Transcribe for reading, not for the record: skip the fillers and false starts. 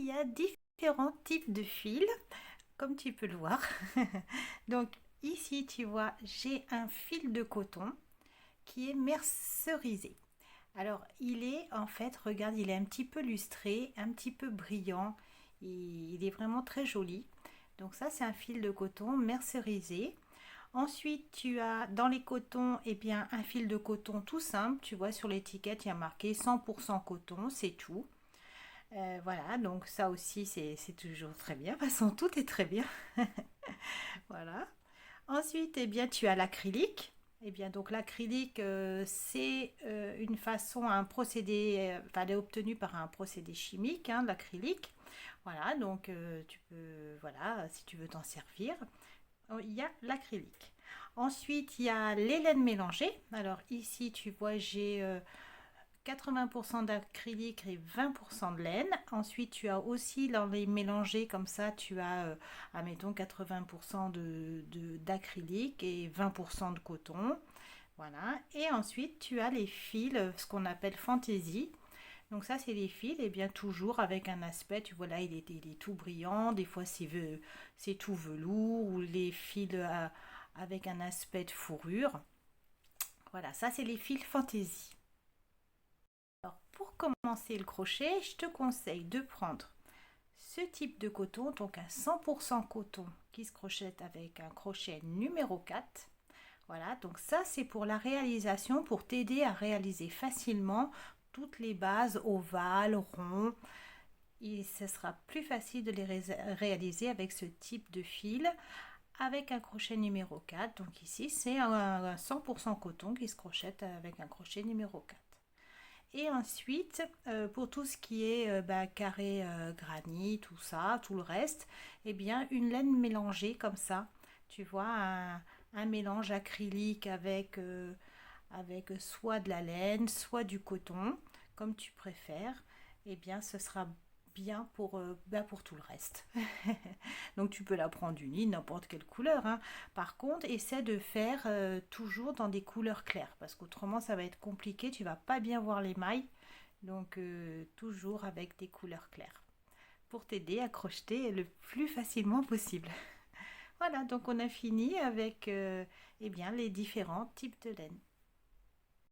y a différents types de fils, comme tu peux le voir. Donc ici, tu vois, j'ai un fil de coton qui est mercerisé. Alors, il est en fait, regarde, il est un petit peu lustré, un petit peu brillant. Il est vraiment très joli. Donc ça, c'est un fil de coton mercerisé. Ensuite, tu as dans les cotons, eh bien, un fil de coton tout simple. Tu vois, sur l'étiquette, il y a marqué 100% coton, c'est tout. Voilà, donc ça aussi, c'est toujours très bien. De toute façon, tout est très bien. Voilà. Ensuite, eh bien, tu as l'acrylique. Eh bien, donc l'acrylique, c'est une façon, un procédé, enfin, elle est obtenue par un procédé chimique, hein, l'acrylique. Voilà, donc tu peux, voilà, si tu veux t'en servir, il y a l'acrylique. Ensuite, il y a les laines mélangées. Alors ici, tu vois, j'ai 80% d'acrylique et 20% de laine. Ensuite, tu as aussi dans les mélangés comme ça, tu as, admettons, 80% d'acrylique et 20% de coton. Voilà. Et ensuite, tu as les fils, ce qu'on appelle fantaisie. Donc ça, c'est les fils, et bien toujours avec un aspect, tu vois là, il est tout brillant. Des fois, c'est tout velours ou les fils avec un aspect de fourrure. Voilà, ça, c'est les fils fantaisie. Alors, pour commencer le crochet, je te conseille de prendre ce type de coton, donc un 100% coton qui se crochette avec un crochet numéro 4. Voilà, donc ça c'est pour la réalisation, pour t'aider à réaliser facilement toutes les bases ovales, ronds. Et ce sera plus facile de les réaliser avec ce type de fil avec un crochet numéro 4. Donc ici c'est un 100% coton qui se crochette avec un crochet numéro 4. Et ensuite, pour tout ce qui est carré granit, tout ça, tout le reste, eh bien, une laine mélangée comme ça. Tu vois, un mélange acrylique avec soit de la laine, soit du coton, comme tu préfères. Eh bien, ce sera bien pour tout le reste. Donc tu peux la prendre unie, n'importe quelle couleur, hein. Par contre, essaie de faire toujours dans des couleurs claires, parce qu'autrement ça va être compliqué, tu vas pas bien voir les mailles. Donc toujours avec des couleurs claires, pour t'aider à crocheter le plus facilement possible. Voilà, donc on a fini avec eh bien, les différents types de laine.